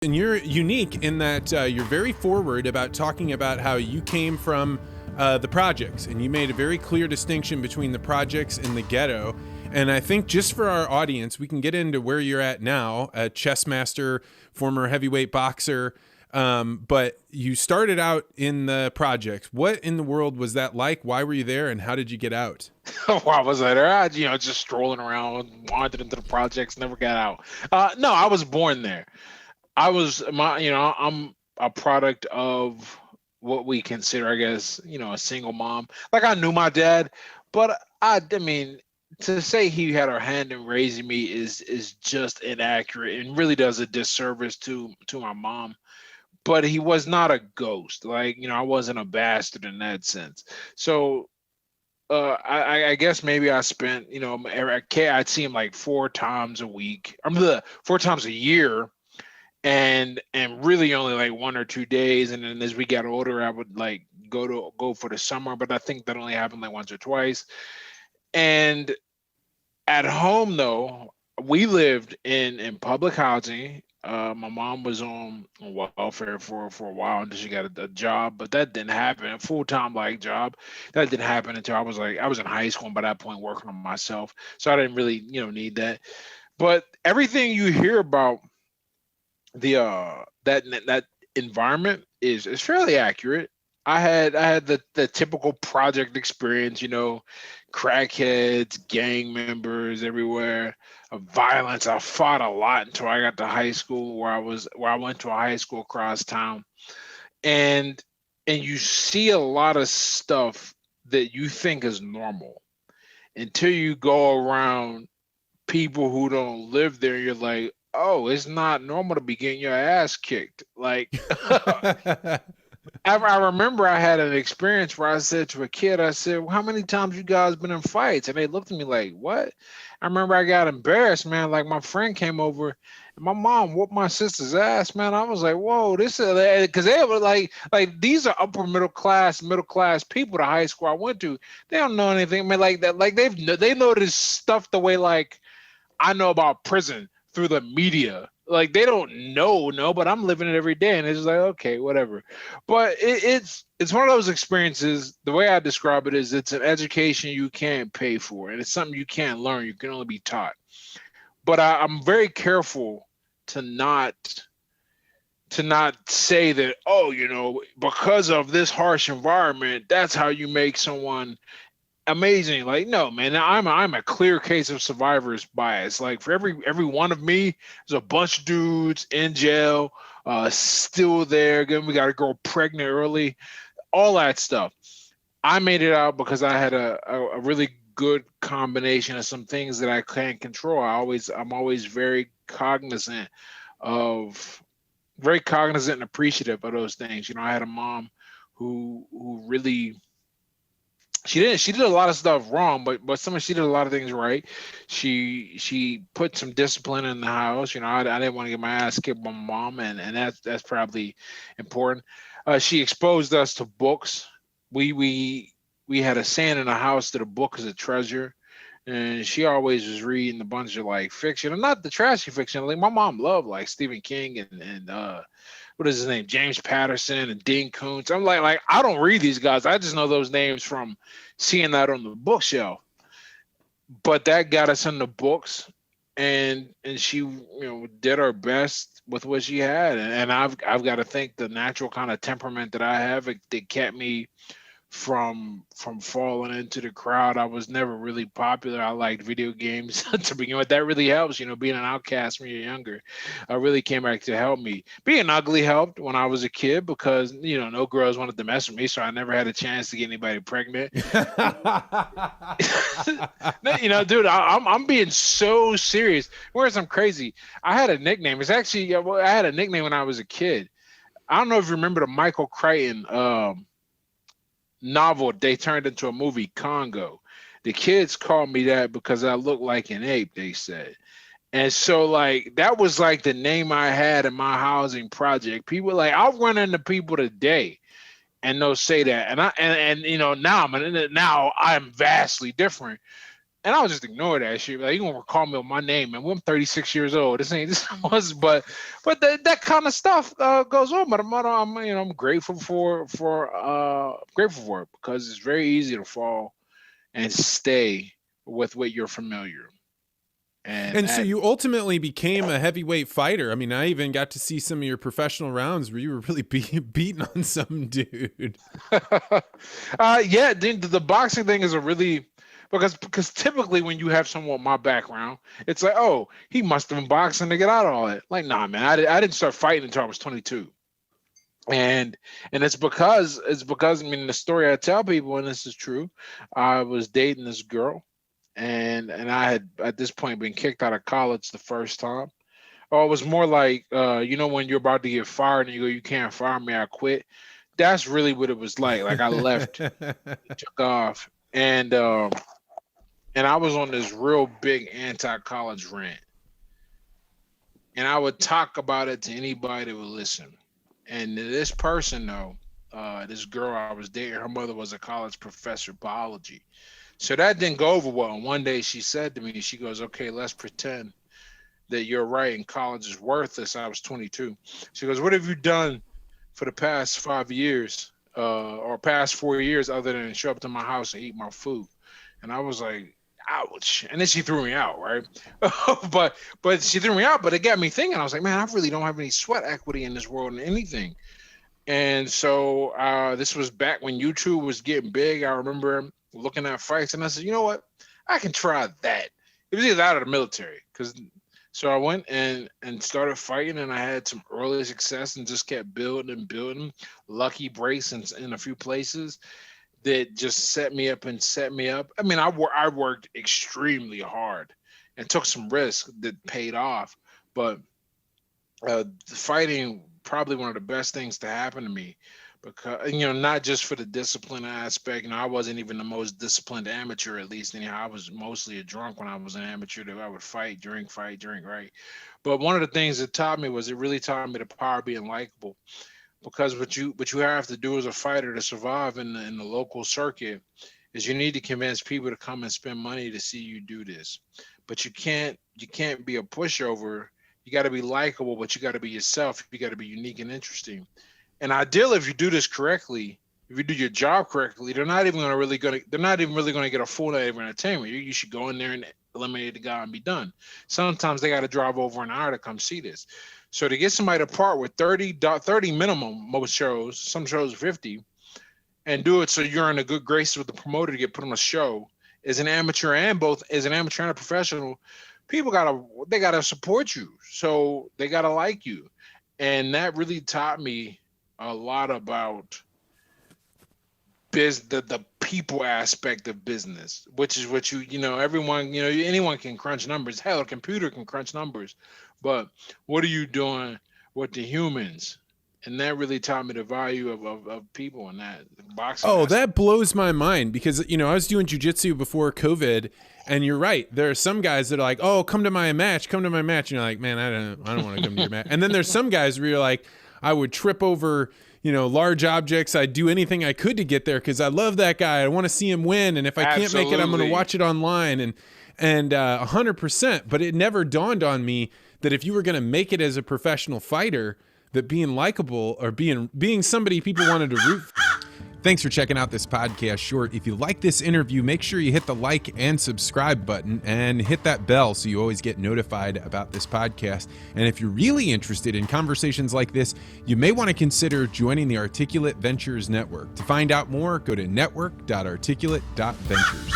And you're unique in that you're very forward about talking about how you came from the projects, and you made a very clear distinction between the projects and the ghetto. And I think just for our audience, we can get into where you're at now, a chess master, former heavyweight boxer. But you started out in the projects. What in the world was that like? Why were you there, and how did you get out? Why was I there? Just strolling around, wandered into the projects, never got out. No, I was born there. I'm a product of what we consider, I guess, a single mom. Like I knew my dad, but I mean, to say he had a hand in raising me is just inaccurate and really does a disservice to my mom. But he was not a ghost. Like, I wasn't a bastard in that sense. So I guess maybe I spent, I'd see him like 4 times a week. 4 times a year, and really only like 1 or 2 days. And then as we got older, I would like go for the summer, but I think that only happened like once or twice. And at home though, we lived in public housing. My mom was on welfare for a while until she got a job, but that didn't happen. A full time like job that didn't happen until I was in high school, and by that point working on myself, so I didn't really need that. But everything you hear about the that environment is fairly accurate. I had the typical project experience, crackheads, gang members everywhere, violence. I fought a lot until I got to high school, where I went to a high school across town, and you see a lot of stuff that you think is normal until you go around people who don't live there. You're like, oh, it's not normal to be getting your ass kicked. Like, I remember I had an experience where I said to a kid, I said, well, how many times you guys been in fights? And they looked at me like, what? I remember I got embarrassed, man. Like my friend came over and my mom whooped my sister's ass, man. I was like, whoa, this is, because they were like these are upper middle class people, the high school I went to. They don't know anything, man, like that. Like they know this stuff the way like I know about prison through the media. Like they don't know, no, but I'm living it every day, and it's like okay, whatever. But it's one of those experiences. The way I describe it is, it's an education you can't pay for, and it's something you can't learn. You can only be taught. But I'm very careful to not say that, oh, because of this harsh environment, that's how you make someone amazing. Like, no, man, I'm a clear case of survivor's bias. Like for every one of me, there's a bunch of dudes in jail, still there. Again, we got a girl pregnant early, all that stuff. I made it out because I had a really good combination of some things that I can't control. I'm always of very cognizant and appreciative of those things. I had a mom who really, she did a lot of stuff wrong, but she did a lot of things right. She put some discipline in the house. I didn't want to get my ass kicked by my mom, and that's probably important. She exposed us to books. We had a saying in the house that a book is a treasure, and she always was reading a bunch of like fiction, and not the trashy fiction. Like my mom loved like Stephen King and what is his name, James Patterson and Dean Koontz. I'm like I don't read these guys. I just know those names from seeing that on the bookshelf. But that got us in the books, and she did her best with what she had, and I've got to think the natural kind of temperament that I have that kept me from falling into the crowd. I was never really popular. I liked video games to begin with. That really helps, being an outcast when you're younger. Really came back to help me. Being ugly helped when I was a kid because no girls wanted to mess with me, so I never had a chance to get anybody pregnant. Dude, I'm being so serious. Whereas I'm crazy. I had a nickname. It's actually I had a nickname when I was a kid. I don't know if you remember the Michael Crichton novel they turned into a movie, Congo. The kids called me that because I looked like an ape, they said. And so like that was like the name I had in my housing project. People like I'll run into people today and they'll say that. And now I'm vastly different. And I would just ignore that shit. Like, you gonna call me with my name, man? I'm 36 years old. This was, but that kind of stuff goes on. But I'm grateful grateful for it because it's very easy to fall and stay with what you're familiar. And And so that you ultimately became a heavyweight fighter. I mean, I even got to see some of your professional rounds where you were really beating on some dude. yeah, the boxing thing is a really because typically when you have someone with my background, it's like, oh, he must have been boxing to get out of all that. Like, nah, man, I didn't start fighting until I was 22. And it's because I mean the story I tell people, and this is true, I was dating this girl, and I had at this point been kicked out of college the first time. Oh, it was more like when you're about to get fired and you go, you can't fire me, I quit. That's really what it was like. Like I left, took off, and I was on this real big anti-college rant, and I would talk about it to anybody that would listen. And this person, though, this girl I was dating, her mother was a college professor of biology. So that didn't go over well. And one day she said to me, she goes, okay, let's pretend that you're right and college is worthless. I was 22. She goes, what have you done for the past 5 years or past 4 years other than show up to my house and eat my food? And I was like, ouch. And then she threw me out, right? but she threw me out, but it got me thinking. I was like, man, I really don't have any sweat equity in this world in anything. And so this was back when YouTube was getting big. I remember looking at fights and I said, you know what? I can try that. It was either out of the military. So I went and started fighting, and I had some early success and just kept building and building. Lucky breaks in a few places that just set me up. I mean, I worked extremely hard and took some risks that paid off. But fighting probably one of the best things to happen to me because not just for the discipline aspect. I wasn't even the most disciplined amateur, at least anyhow. I was mostly a drunk when I was an amateur. That I would fight, drink, right. But one of the things it taught me was it really taught me the power of being likable. Because what you have to do as a fighter to survive in the local circuit is you need to convince people to come and spend money to see you do this. But you can't be a pushover. You got to be likable, but you got to be yourself. You got to be unique and interesting. And ideally, if you do this correctly, if you do your job correctly, they're not even really going to get a full night of entertainment. You should go in there and eliminate the guy and be done. Sometimes they got to drive over an hour to come see this. So to get somebody to part with 30 minimum, most shows, some shows 50, and do it so you're in a good grace with the promoter to get put on a show as an amateur and a professional, people gotta support you. So they gotta like you. And that really taught me a lot about the people aspect of business, which is what everyone, anyone can crunch numbers. Hell, a computer can crunch numbers, but what are you doing with the humans? And that really taught me the value of people in that boxing. Oh, that blows my mind because, I was doing jujitsu before COVID, and you're right. There are some guys that are like, oh, come to my match. And you're like, man, I don't want to come to your match. And then there's some guys where you're like, I would trip over, large objects. I'd do anything I could to get there because I love that guy. I want to see him win. And if I can't make it, I'm going to watch it online and 100%. But it never dawned on me that if you were going to make it as a professional fighter, that being likable or being somebody people wanted to root for. Thanks for checking out this podcast short. If you like this interview, make sure you hit the like and subscribe button and hit that bell so you always get notified about this podcast. And if you're really interested in conversations like this, you may want to consider joining the Articulate Ventures Network. To find out more, go to network.articulate.ventures.